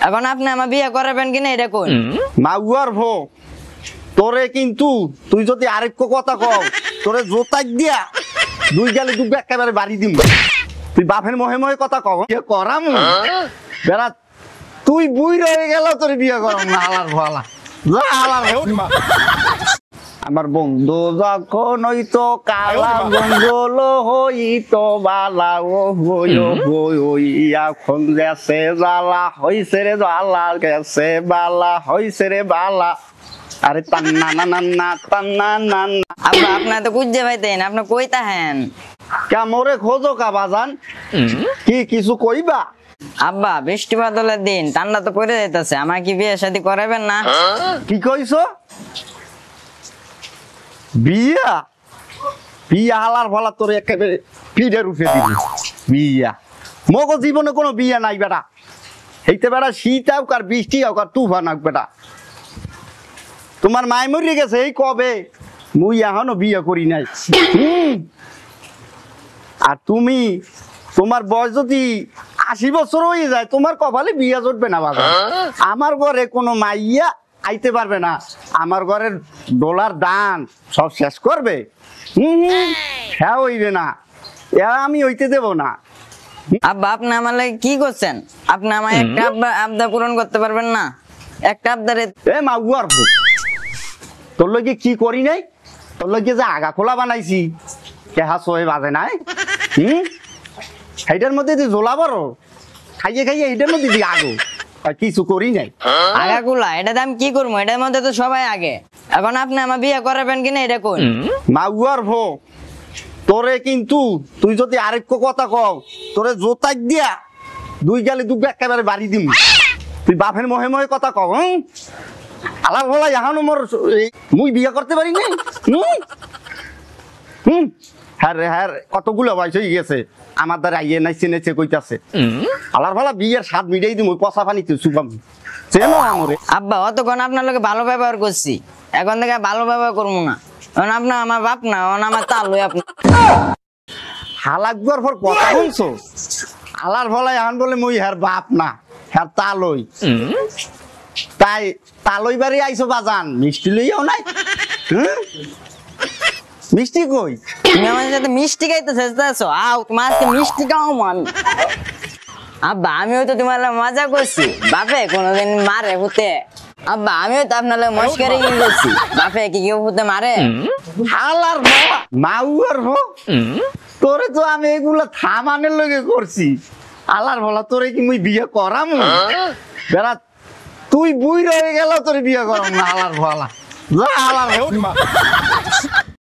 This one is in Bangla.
এখন আপনি আমার বিয়ে করাবেন কিনা এটা কোন মাগুয়ার ভো তোরে কিন্তু তুই যদি আরেক কথা কও তোরে জোতাক দিয়া দুই গালে দুটো একেবারে বাড়ি দিম তুই বাপের মহে মহে কথা কও করাম বেড়া তুই বুই রয়ে গেল তোর বিয়ে করাম না আলার ভালা আমার বন্ধু যখন হইতো কালা গঞ্জল হইতো বালা ও এখন গেছে জ্বালা হইছে রে জ্বালা গেছে বালা হইছে রে বালা আরে তান্না না না না তান্না না আব্বা আপনি তো খুঁজে পাইতেন আপনি কই তাহেন কেমরে খোঁজো কা বাজান কি কিছু কইবা আব্বা বৃষ্টি বাদলের দিন ঠান্ডা তো পড়ে যাইতেছে আমার কি বিয়ে শাদী করাবেন না কি কইছো বিয়া বিয়া হালার ফলা তোর একেবারে পিঠের উঠে দিবি বিয়া মগ জীবনে কোনো বিয়া নাই বেটা এইতে বেটা শীত হোক আর বৃষ্টি হোক আর তুফান হোক বেটা তোমার মায় মরে গেছে এই কবে মুই এখনো বিয়ে করি নাই আর তুমি তোমার বয়স যদি 80 বছর হয়ে যায় তোমার কপালে বিয়া জুটবে না বাবা আমার ঘরে কোনো মাইয়া আইতে পারবে না আমার ঘরের ডলার দান সব শেষ করবে হ্যাঁ হইবে না আমি হইতে দেব না আব্বা আপনি আমার লাগে কি করছেন আপনি আমার একটা আবদার পূরণ করতে পারবেন না একটা আবদারে এ মাগুয়ার ভূত তোর লগে কি করি নাই তোর লগে যে আগা খোলা বানাইছি কেহা সহে বাজে নাই সেইটার মধ্যে তুই ঝোলা বড় খাইয়ে খাইয়ে এইটার মধ্যে তুই আগো কিছু করি নাই আগাগুলা এটা আমি কি করবো এটার মধ্যে তো সবাই আগে এখন আপনি আমার বিয়ে করাবেন কিনা এটা কোন মাগুয়ার ভো তোরে কিন্তু তুই যদি আরেক কথা কও তোরে জোতাক দিয়া দুই গালে দুটো একেবারে বাড়ি দিম তুই বাপের মহে মহে কথা কও আলার ভোলা এখনো মোর মুই বিয়ে করতে পারি নাই হ্যাঁ হ্যাঁ কতগুলো বয়স হয়ে গেছে আমার দ্বারা আইয়ে নাইছে নেছে কইতাছে আলার ভালা বিয়ের স্বাদ মিটাই দিম ওই পচা পানিতে চুপাম চেনো আমরে আব্বা অতক্ষণ আপনার লোকে ভালো ব্যবহার করছি এখন থেকে ভালো ব্যবহার করবো না এখন আপনার আমার বাপ না এখন আমার তালুই আপনি হালাকবার পর কথা বলছো আলার ভলাই এখন বলে মুই হ্যার বাপ না হ্যার তালই তাই তালই বাড়ি আইছো বাজান মিষ্টি লইয়াও নাই মিষ্টি কই তুমি আমার সাথে মিষ্টি খাইতে চেষ্টা আও তোমার আজকে মিষ্টি খাওয়াবো আমি আব্বা আমিও তো তোমার মজা করছি বাপে কোনোদিন মারে ভূতে আব্বা আমিও তো আপনার মস্কারি করছি বাপে কি কেউ ভূতে মারে হালার বাবা মাউয়ার ভো তোরে তো আমি এগুলা থামানের লগে করছি আলার ভোলা তোরে কি মুই বিয়ে করাম বেড়া তুই বুই রয়ে গেল তোরে বিয়ে করাম না আলার ভোলা আলার